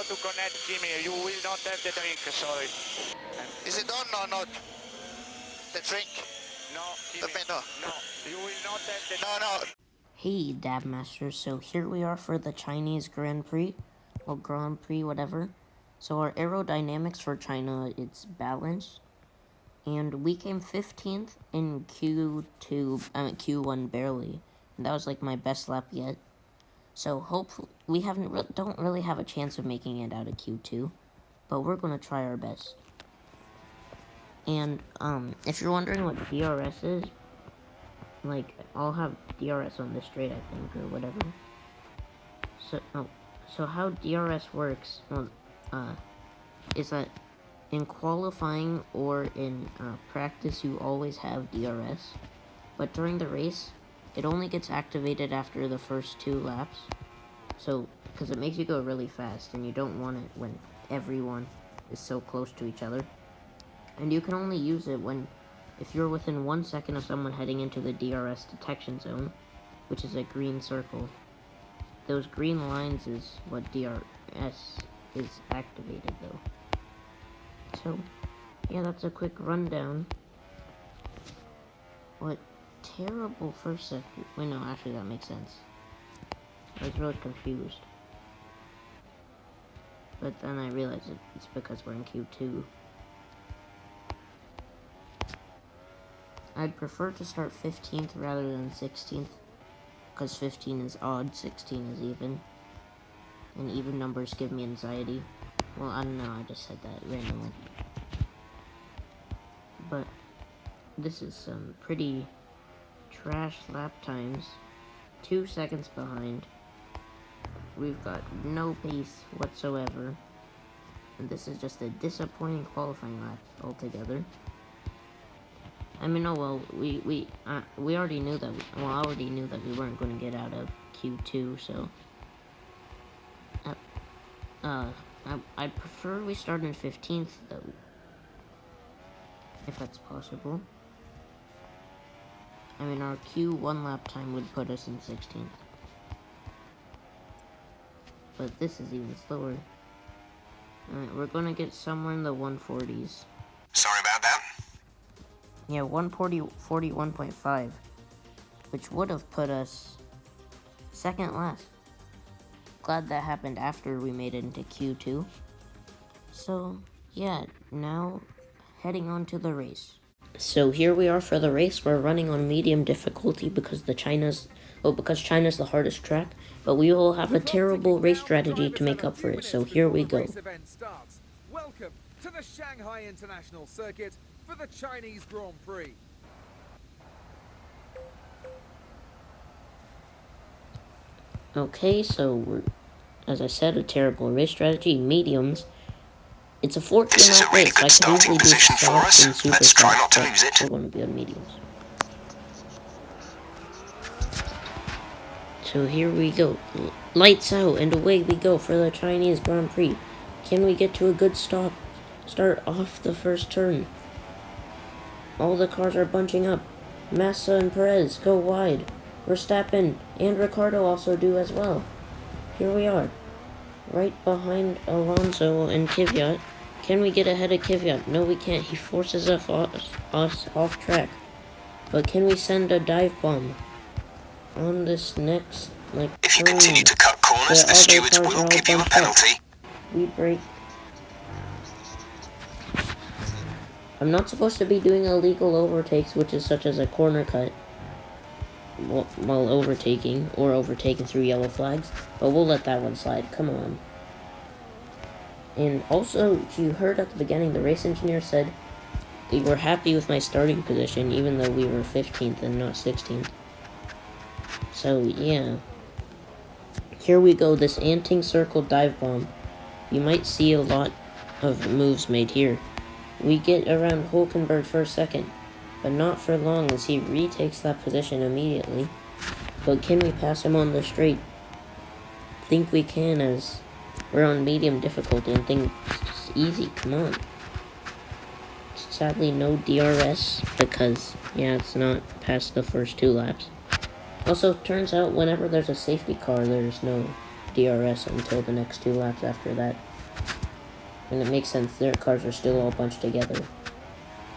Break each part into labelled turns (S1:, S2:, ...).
S1: failure to connect, Jimmy. You will not have the drink, sorry.
S2: Is it on or not? The drink?
S1: No,
S2: The
S1: Jimmy.
S2: menu?
S1: No, you will not have the...
S2: No.
S3: Hey, Dabmaster, so here we are for the Chinese Grand Prix, or Grand Prix, whatever. So our aerodynamics for China, it's balanced, and we came 15th in Q1 barely, and that was like my best lap yet. So hopefully, we don't really have a chance of making it out of Q2, but we're gonna try our best. And, if you're wondering what DRS is, like, I'll have DRS on this straight, I think, or whatever. So how DRS works, is that in qualifying or in practice, you always have DRS, but during the race, it only gets activated after the first 2 laps. So, because it makes you go really fast, and you don't want it when everyone is so close to each other. And you can only use it if you're within 1 second of someone heading into the DRS detection zone, which is a green circle. Those green lines is what DRS is activated, though. So, yeah, that's a quick rundown. What terrible first sector. Wait, no, actually that makes sense. I was really confused. But then I realized it's because we're in Q2. I'd prefer to start 15th rather than 16th, because 15 is odd, 16 is even. And even numbers give me anxiety. Well, I don't know, I just said that randomly. But this is some pretty trash lap times. 2 seconds behind. We've got no pace whatsoever. And this is just a disappointing qualifying lap altogether. I mean, oh well, we already knew that. I already knew that we weren't going to get out of Q2, so I'd prefer we start in 15th though, if that's possible. I mean, our Q1 lap time would put us in 16th, but this is even slower. Alright, we're gonna get somewhere in the 140s.
S2: Sorry about that.
S3: Yeah, 141.5, which would have put us second last. Glad that happened after we made it into Q2. So, yeah, now heading on to the race. So here we are for the race. We're running on medium difficulty because China's the hardest track, but we will have a terrible race strategy to make up for it. So here we go.
S4: Welcome to the Shanghai International Circuit for the Chinese Grand Prix.
S3: Okay, so we're, as I said, a terrible race strategy, mediums. It's a 14-lap race, so I could easily do soft and super fast, but we're going to be on mediums. So here we go. Lights out, and away we go for the Chinese Grand Prix. Can we get to a good start off the first turn? All the cars are bunching up. Massa and Perez go wide. Verstappen and Ricciardo also do as well. Here we are, right behind Alonso and Kvyat. Can we get ahead of Kvyat? No, we can't. He forces us off track. But can we send a dive bomb on this next,
S2: If you continue to cut corners, the stewards will give you a penalty.
S3: We brake. I'm not supposed to be doing illegal overtakes, which is such as a corner cut while overtaking, or overtaking through yellow flags, but we'll let that one slide. Come on. And also, you heard at the beginning, the race engineer said they were happy with my starting position, even though we were 15th and not 16th. So, yeah. Here we go, this Anting Circle dive bomb. You might see a lot of moves made here. We get around Hulkenberg for a second, but not for long as he retakes that position immediately. But can we pass him on the straight? Think we can, as we're on medium difficulty and think it's just easy. Come on. Sadly, no DRS because, yeah, it's not past the first 2 laps. Also, turns out whenever there's a safety car, there's no DRS until the next 2 laps after that. And it makes sense, their cars are still all bunched together.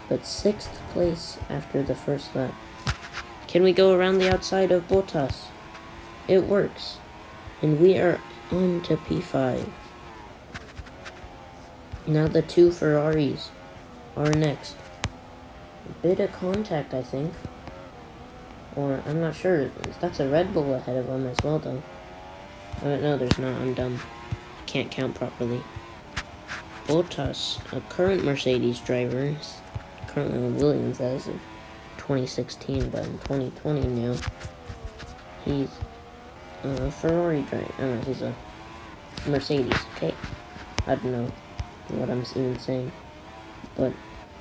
S3: But 6th place after the first lap. Can we go around the outside of Bottas? It works. And we are on to P5. Now the 2 Ferraris are next. A bit of contact, I think. Or, I'm not sure. That's a Red Bull ahead of them as well, though. No, there's not. I'm dumb. Can't count properly. Bottas, a current Mercedes driver, is currently with Williams as of 2016, but in 2020 now, he's a Ferrari driver. No, he's a Mercedes. Okay, I don't know what I'm even saying, but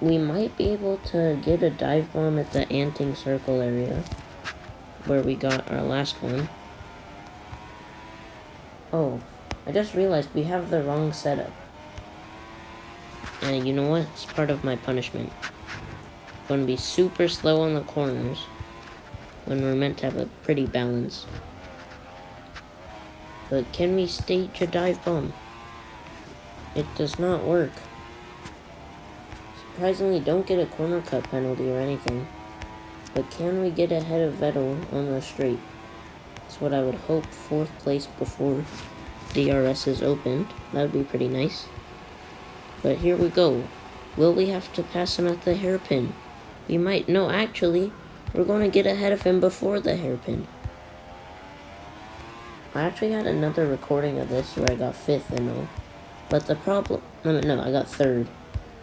S3: we might be able to get a dive bomb at the Anting Circle area, where we got our last one. Oh, I just realized we have the wrong setup. And you know what? It's part of my punishment. I'm going to be super slow on the corners when we're meant to have a pretty balance. But can we stage a dive bomb? It does not work. Surprisingly, don't get a corner cut penalty or anything. But can we get ahead of Vettel on the straight? That's what I would hope. 4th place before DRS is opened. That would be pretty nice. But here we go. Will we have to pass him at the hairpin? We might. No, actually, we're going to get ahead of him before the hairpin. I actually had another recording of this where I got 5th and all. But the problem... No, I got 3rd.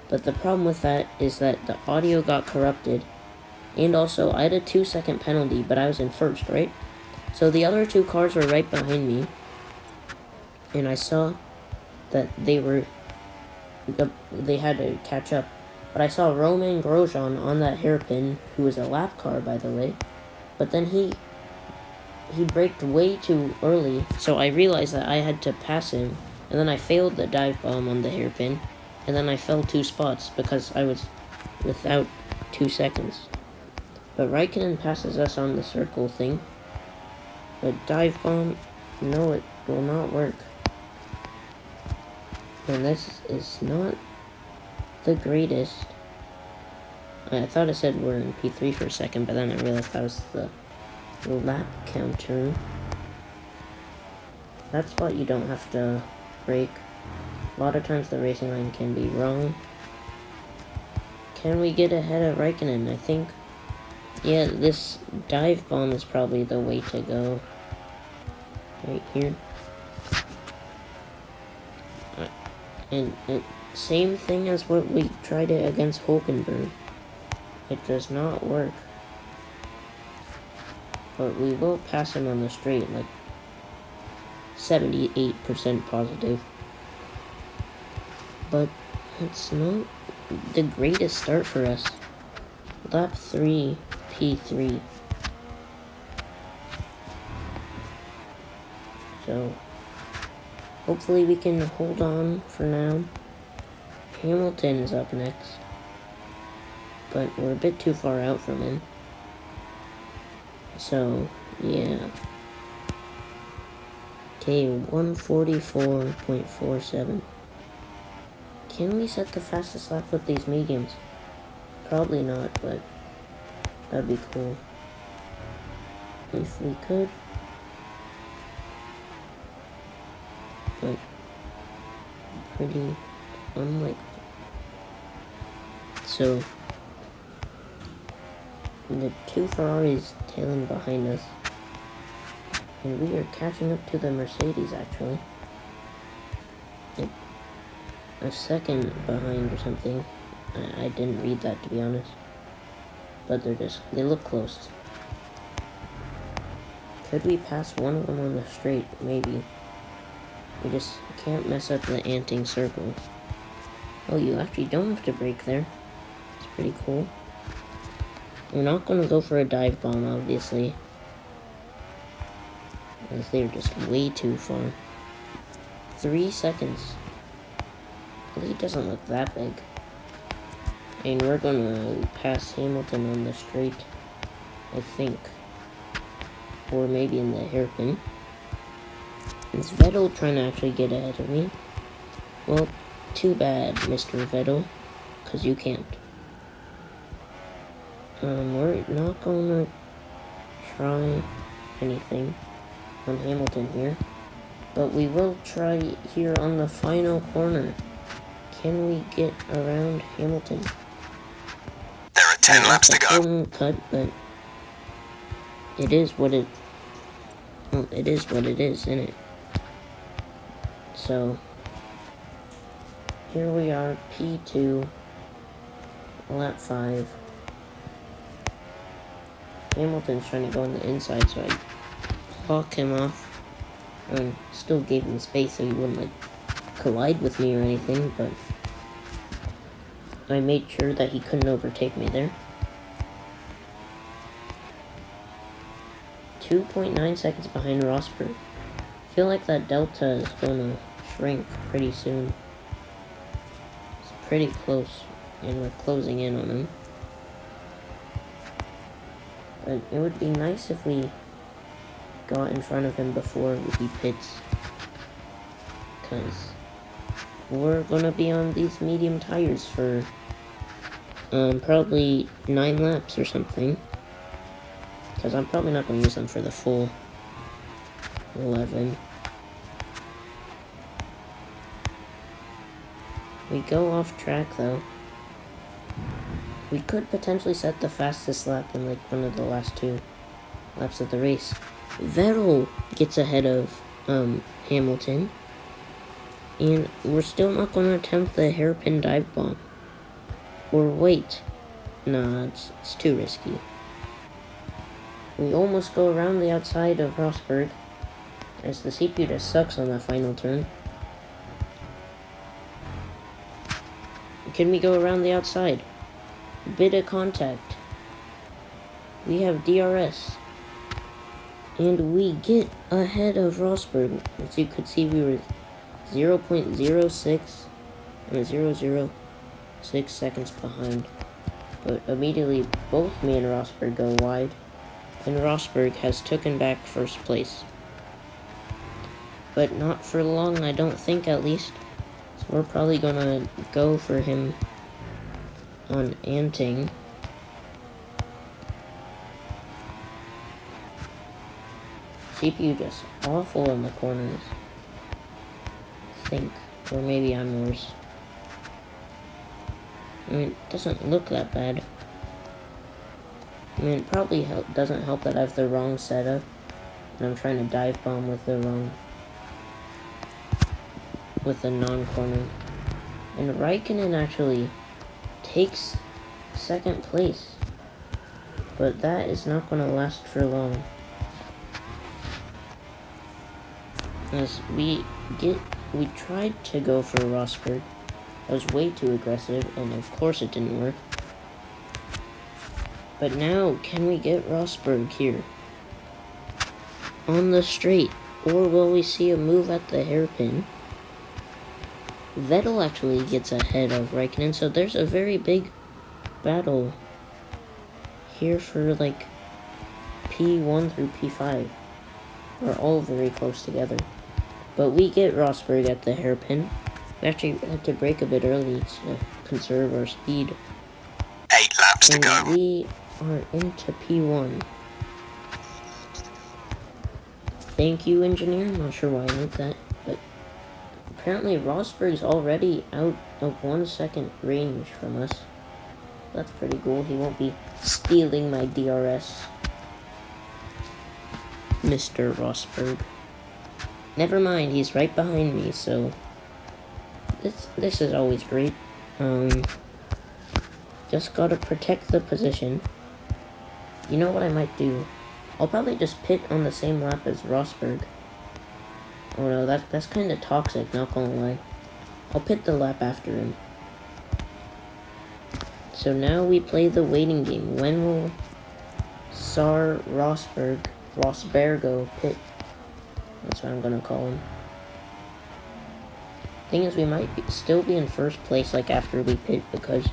S3: But the problem with that is that the audio got corrupted. And also, I had a 2-second penalty, but I was in 1st, right? So the other 2 cars were right behind me. And I saw that they had to catch up. But I saw Romain Grosjean on that hairpin, who was a lap car, by the way. But then he braked way too early, so I realized that I had to pass him. And then I failed the dive bomb on the hairpin. And then I fell 2 spots because I was without 2 seconds. But Raikkonen passes us on the circle thing. The dive bomb, no, it will not work. And this is not the greatest. I thought it said we're in P3 for a second, but then I realized that was the lap counter. That's why you don't have to brake. A lot of times the racing line can be wrong. Can we get ahead of Raikkonen? I think, yeah, this dive bomb is probably the way to go. Right here. And same thing as what we tried it against Hulkenberg. It does not work. But we will pass him on the straight, like 78% positive. But it's not the greatest start for us. Lap 3, P3. So hopefully we can hold on for now. Hamilton is up next. But we're a bit too far out from him. So, yeah. Okay, 144.47. Can we set the fastest lap with these mediums? Probably not, but that'd be cool. If we could. But pretty unlikely. So the 2 Ferraris tailing behind us, and we are catching up to the Mercedes actually. Like a second behind or something. I didn't read that, to be honest. But they look close. Could we pass one of them on the straight? Maybe. We just can't mess up the Anting Circle. Oh, you actually don't have to brake there. It's pretty cool. We're not going to go for a dive bomb, obviously. As they're just way too far. 3 seconds. The lead doesn't look that big. And we're going to pass Hamilton on the straight, I think. Or maybe in the hairpin. Is Vettel trying to actually get ahead of me? Well, too bad, Mr. Vettel, because you can't. We're not gonna try anything on Hamilton here, but we will try here on the final corner. Can we get around Hamilton?
S2: There are 10 laps to go.
S3: Golden cut, but it is what it. Well, it is what it is, isn't it? So here we are, P2, lap 5. Hamilton's trying to go on the inside, so I block him off and still gave him space so he wouldn't like collide with me or anything, but I made sure that he couldn't overtake me there. 2.9 seconds behind Rosberg. I feel like that delta is gonna shrink pretty soon. It's pretty close, and we're closing in on him. But it would be nice if we got in front of him before he pits, because we're gonna be on these medium tires for probably 9 laps or something, because I'm probably not gonna use them for the full 11. We go off track though. We could potentially set the fastest lap in like one of the last 2 laps of the race. Vettel gets ahead of Hamilton, and we're still not going to attempt the hairpin dive bomb. Or wait, nah, it's too risky. We almost go around the outside of Rosberg, as the CPU just sucks on that final turn. Can we go around the outside? Bit of contact. We have DRS. And we get ahead of Rosberg. As you could see, we were 0.06 and 0.006 seconds behind. But immediately, both me and Rosberg go wide, and Rosberg has taken back first place. But not for long, I don't think, at least. So we're probably gonna go for him on Anting. CPU just awful in the corners, I think. Or maybe I'm worse. I mean, it doesn't look that bad. I mean, it probably doesn't help that I have the wrong setup, and I'm trying to dive bomb with the non-corner. And Raikkonen actually takes second place, but that is not going to last for long, as we tried to go for Rosberg. I was way too aggressive, and of course it didn't work. But now, can we get Rosberg here on the straight, or will we see a move at the hairpin? Vettel actually gets ahead of Raikkonen, so there's a very big battle here for like P1 through P5. We're all very close together. But we get Rosberg at the hairpin. We actually had to brake a bit early to conserve our speed.
S2: 8 laps to
S3: And
S2: go.
S3: we are into P1. Thank you, engineer. I'm not sure why I wrote that, but apparently Rosberg's already out of 1 second range from us. That's pretty cool. He won't be stealing my DRS. Mr. Rosberg. Never mind, he's right behind me, so this is always great. Just gotta protect the position. You know what I might do? I'll probably just pit on the same lap as Rosberg. Oh no, that's kind of toxic, not gonna lie. I'll pit the lap after him. So now we play the waiting game. When will Rosbergo pit? That's what I'm gonna call him. Thing is, we might still be in first place like after we pit, because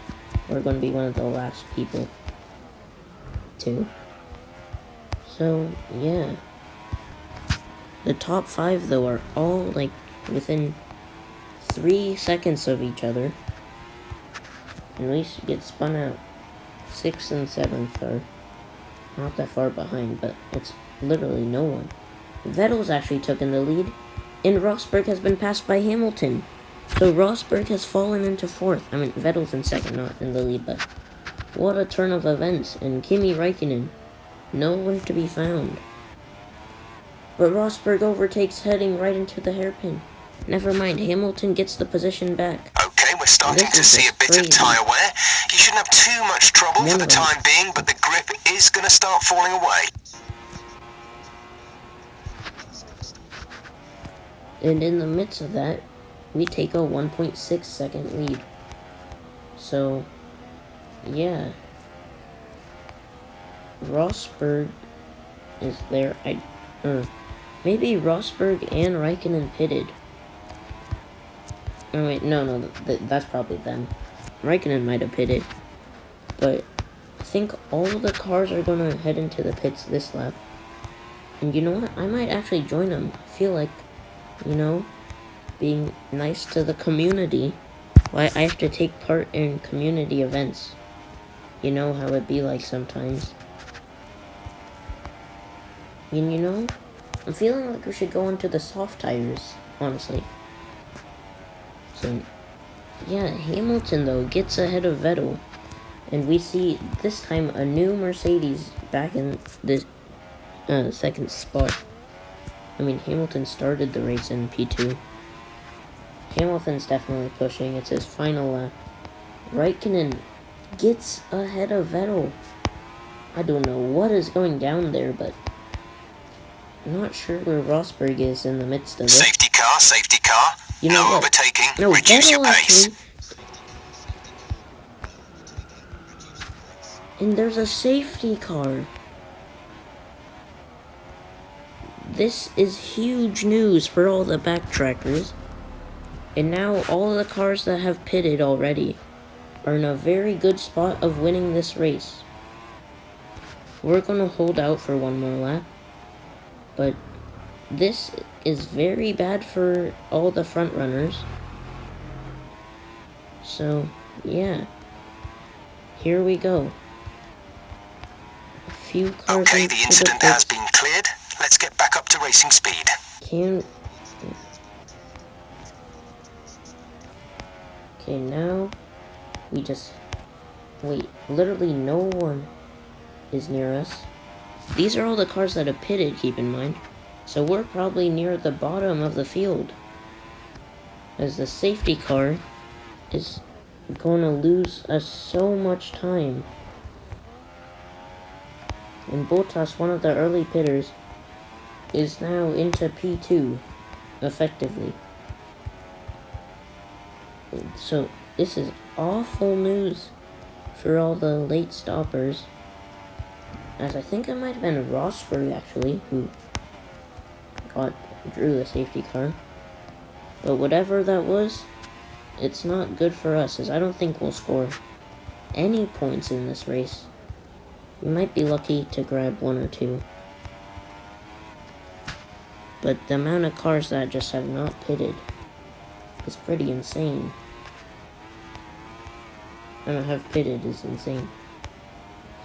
S3: we're gonna be one of the last people too. So yeah, The top 5, though, are all, like, within 3 seconds of each other. And we get spun out. 6th and 7th are not that far behind, but it's literally no one. Vettel's actually taken the lead, and Rosberg has been passed by Hamilton. So Rosberg has fallen into 4th. I mean, Vettel's in 2nd, not in the lead, but what a turn of events. And Kimi Räikkönen, nowhere to be found. But Rosberg overtakes, heading right into the hairpin. Never mind, Hamilton gets the position back.
S2: Okay, we're starting
S3: This
S2: to
S3: is
S2: see a
S3: just
S2: bit of
S3: crazy.
S2: tyre wear. You shouldn't have too much trouble for the
S3: Never mind.
S2: time being, but the grip is going to start falling away.
S3: And in the midst of that, we take a 1.6 second lead. So, yeah. Rosberg is there. Maybe Rosberg and Raikkonen pitted. Oh wait, no, that's probably them. Raikkonen might have pitted. But I think all the cars are gonna head into the pits this lap. And you know what? I might actually join them. I feel like, you know, being nice to the community. Why I have to take part in community events. You know how it be like sometimes. And you know, I'm feeling like we should go into the soft tires, honestly. So, yeah, Hamilton though gets ahead of Vettel. And we see this time a new Mercedes back in the 2nd spot. I mean, Hamilton started the race in P2. Hamilton's definitely pushing. It's his final lap. Raikkonen gets ahead of Vettel. I don't know what is going down there, but I'm not sure where Rosberg is in the midst of it.
S2: Safety car, safety car.
S3: You know
S2: No
S3: what?
S2: overtaking.
S3: No,
S2: Reduce your
S3: Vettel
S2: pace.
S3: actually. And there's a safety car. This is huge news for all the backtrackers. And now all the cars that have pitted already are in a very good spot of winning this race. We're gonna hold out for one more lap. But this is very bad for all the front runners. So, yeah. Here we go. A few cars
S2: Okay,
S3: into
S2: the incident has
S3: pits.
S2: been cleared. Let's get back up to racing speed.
S3: Okay, now we just wait. Literally no one is near us. These are all the cars that have pitted, keep in mind. So we're probably near the bottom of the field. As the safety car is going to lose us so much time. And Bottas, one of the early pitters, is now into P2, effectively. So, this is awful news for all the late stoppers. As I think it might have been Rosberg, actually, who drew the safety car. But whatever that was, it's not good for us, as I don't think we'll score any points in this race. We might be lucky to grab 1 or 2. But the amount of cars that just have not pitted is pretty insane. And have pitted is insane.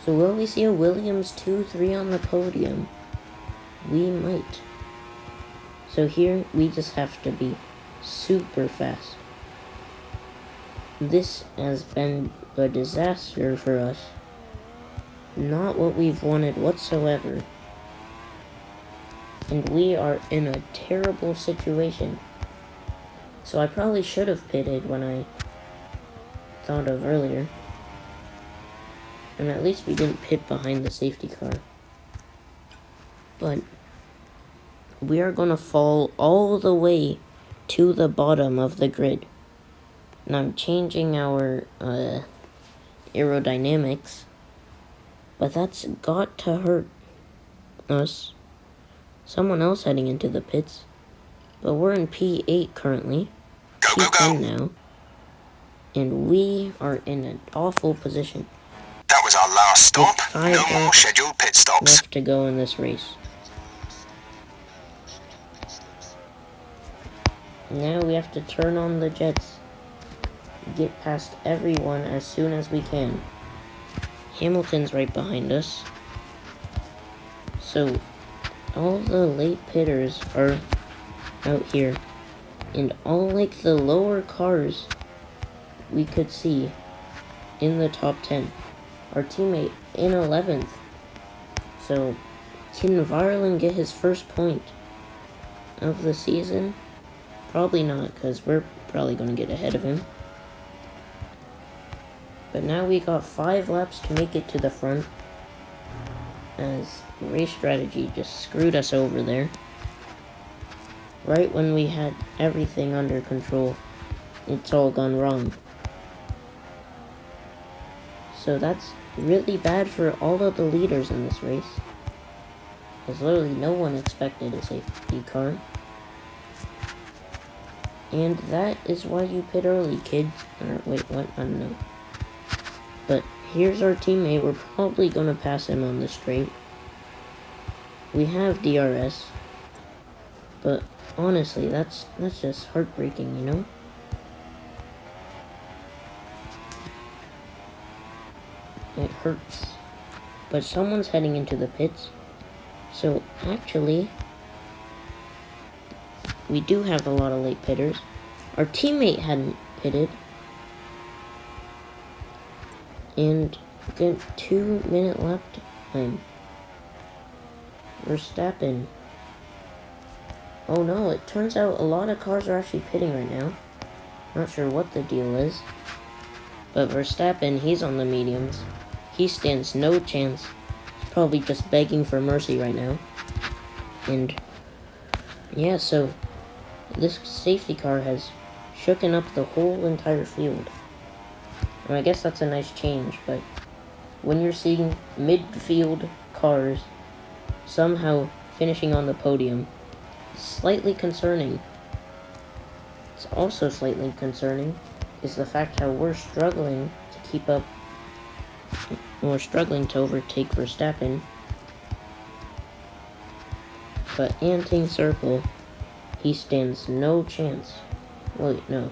S3: So will we see a Williams 2-3 on the podium? We might. So here, we just have to be super fast. This has been a disaster for us. Not what we've wanted whatsoever. And we are in a terrible situation. So I probably should have pitted when I thought of earlier. And at least we didn't pit behind the safety car. But we are going to fall all the way to the bottom of the grid. And I'm changing our aerodynamics. But that's got to hurt us. Someone else heading into the pits. But we're in P8 currently.
S2: Go, go,
S3: P10
S2: go.
S3: now. And we are in an awful position.
S2: That was our last stop.
S3: With 5
S2: No more
S3: laps
S2: scheduled pit stops.
S3: left to go in this race. Now we have to turn on the jets. Get past everyone as soon as we can. Hamilton's right behind us. So, all the late pitters are out here. And all, like, the lower cars we could see in the top 10. Our teammate in 11th. So, can Varlin get his first point of the season? Probably not, because we're probably going to get ahead of him. But now we got 5 laps to make it to the front, as race strategy just screwed us over there. Right when we had everything under control, it's all gone wrong. So that's really bad for all of the leaders in this race, because literally no one expected a safety car. And that is why you pit early, kids. Or wait, what? I don't know. But here's our teammate. We're probably gonna pass him on the straight. We have DRS, but honestly, that's just heartbreaking, you know? It hurts. But someone's heading into the pits. So actually, we do have a lot of late pitters. Our teammate hadn't pitted. And get 2-minute lap time. Verstappen. Oh no, it turns out a lot of cars are actually pitting right now. Not sure what the deal is. But Verstappen, he's on the mediums. He stands no chance. He's probably just begging for mercy right now. And yeah, so this safety car has shooken up the whole entire field. And I guess that's a nice change, but when you're seeing midfield cars somehow finishing on the podium, it's slightly concerning. It's also slightly concerning is the fact how we're struggling to keep up. We're struggling to overtake Verstappen. But Anting Circle, he stands no chance. Wait, no.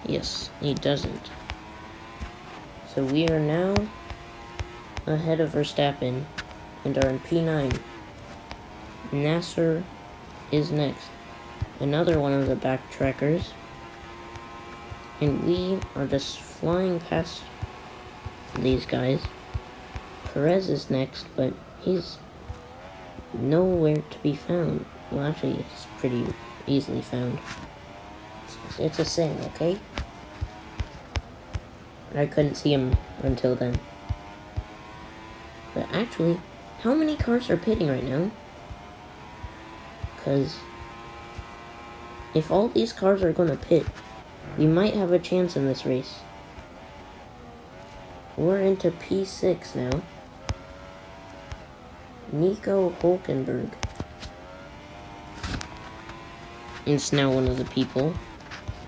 S3: Yes, he doesn't. So we are now ahead of Verstappen and are in P9. Nasser is next. Another one of the backtrackers. And we are just flying past these guys. Perez is next, but he's nowhere to be found. Well, actually, it's pretty easily found. It's a sin, okay? I couldn't see him until then. But actually, how many cars are pitting right now? Because if all these cars are going to pit, we might have a chance in this race. We're into P6 now. Nico Hulkenberg is now one of the people.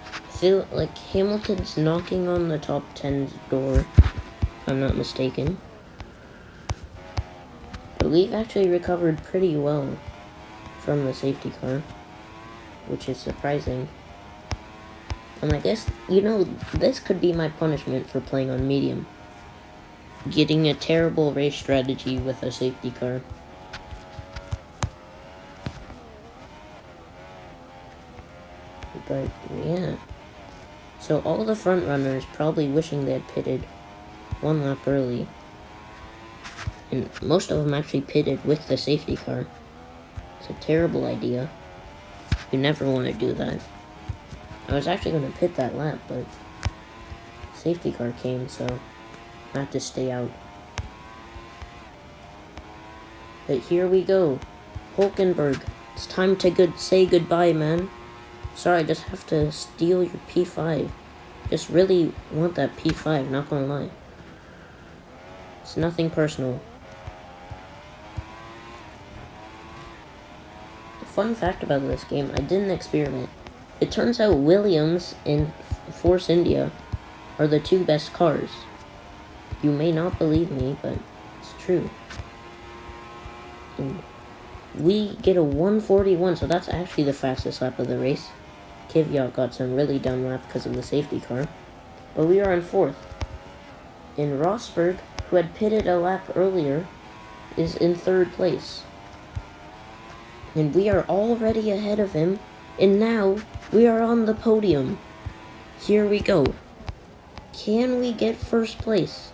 S3: I feel like Hamilton's knocking on the top 10's door, if I'm not mistaken. But we've actually recovered pretty well from the safety car, which is surprising. And I guess, you know, this could be my punishment for playing on medium. Getting a terrible race strategy with a safety car. But, yeah. So all the front runners probably wishing they had pitted 1 lap early. And most of them actually pitted with the safety car. It's a terrible idea. You never want to do that. I was actually going to pit that lap, but safety car came, so I had to stay out. But here we go. Hulkenberg. It's time to say goodbye, man. Sorry, I just have to steal your P5. Just really want that P5, not gonna lie. It's nothing personal. The fun fact about this game, I did an experiment. It turns out Williams and Force India are the 2 best cars. You may not believe me, but it's true. And we get a 141, so that's actually the fastest lap of the race. Kvyat got some really dumb lap because of the safety car. But we are in 4th. And Rosberg, who had pitted a lap earlier, is in 3rd place. And we are already ahead of him. And now, we are on the podium. Here we go. Can we get 1st place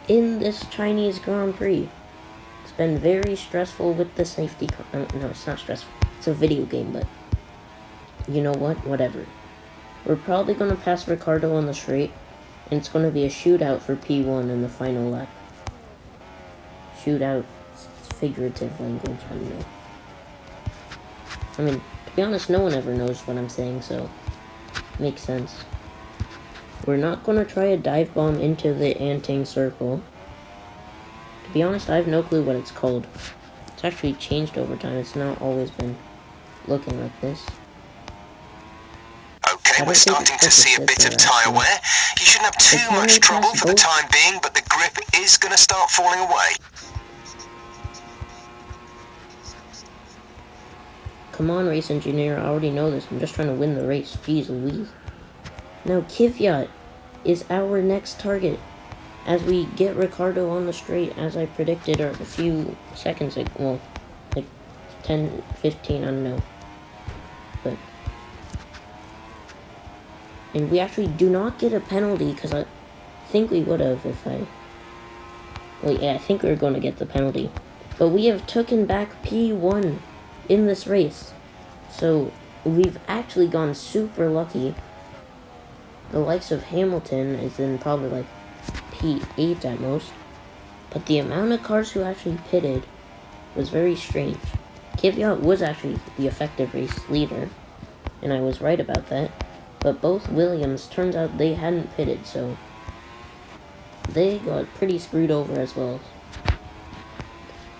S3: in this Chinese Grand Prix? It's been very stressful with the safety car. No, it's not stressful. It's a video game, but you know what? Whatever. We're probably going to pass Ricciardo on the straight, and it's going to be a shootout for P1 in the final lap. Shootout, figurative language, I don't know. I mean, to be honest, no one ever knows what I'm saying, so makes sense. We're not going to try a dive bomb into the Anting circle. To be honest, I have no clue what it's called. It's actually changed over time. It's not always been looking like this.
S2: Okay, we're starting to see a bit of tyre wear. You shouldn't have too much trouble for the time being, but the grip is going to start falling away.
S3: Come on, race engineer, I already know this. I'm just trying to win the race. Jeez Louise. Now, Kvyat is our next target as we get Ricciardo on the straight, as I predicted a few seconds ago. Well, like 10, 15, I don't know. But and we actually do not get a penalty, because I think we would have if I... Well, yeah, I think we were going to get the penalty. But we have taken back P1 in this race. So, we've actually gone super lucky. The likes of Hamilton is in probably like P8 at most. But the amount of cars who actually pitted was very strange. Kvyat was actually the effective race leader, and I was right about that. But both Williams, turns out they hadn't pitted, so they got pretty screwed over as well.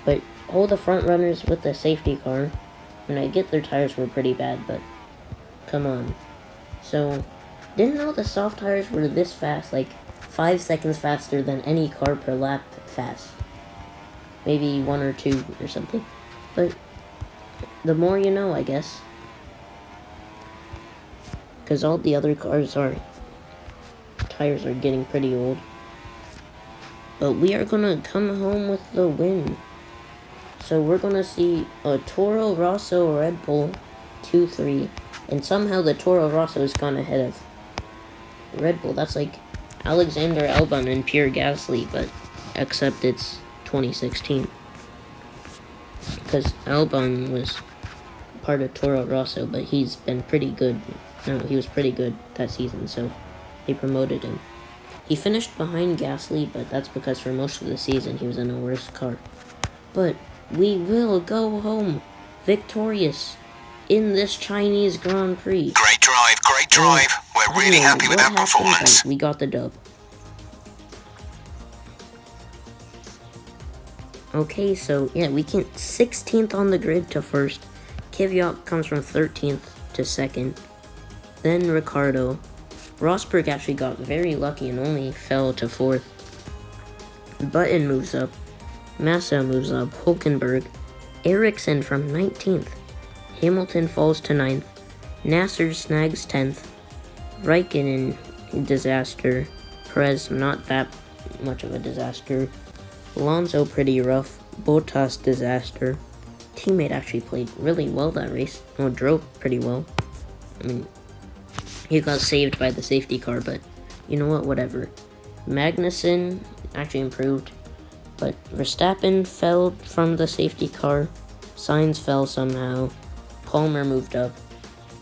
S3: But all the front runners with the safety car, and I get their tires were pretty bad, but come on. So, didn't know the soft tires were this fast, like 5 seconds faster than any car per lap fast. Maybe 1 or 2 or something. But the more you know, I guess. Because all the other cars tires are getting pretty old. But we are going to come home with the win. So we're going to see a Toro Rosso Red Bull 2-3. And somehow the Toro Rosso has gone ahead of Red Bull. That's like Alexander Albon and Pierre Gasly, but except it's 2016. Because Albon was part of Toro Rosso, but he's been pretty good. No, he was pretty good that season, so they promoted him. He finished behind Gasly, but that's because for most of the season he was in a worse car. But we will go home victorious in this Chinese Grand Prix.
S2: Great drive, great drive. We're really happy with that performance.
S3: We got the dub. Okay, so yeah, we get 16th on the grid to 1st. Kvyat comes from 13th to 2nd. Then Ricciardo. Rosberg actually got very lucky and only fell to 4th. Button moves up. Massa moves up. Hülkenberg. Ericsson from 19th. Hamilton falls to 9th. Nasser snags 10th. Raikkonen, disaster. Perez, not that much of a disaster. Alonso, pretty rough. Bottas, disaster. Teammate actually played really well that race. Well, drove pretty well. I mean, he got saved by the safety car, but you know what, whatever. Magnussen actually improved, but Verstappen fell from the safety car. Sainz fell somehow. Palmer moved up.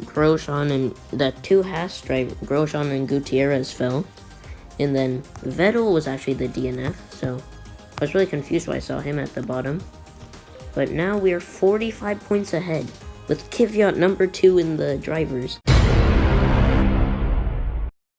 S3: Grosjean and the 2 Haas driver, Grosjean and Gutierrez fell. And then Vettel was actually the DNF, so I was really confused why I saw him at the bottom. But now we are 45 points ahead, with Kvyat number 2 in the drivers.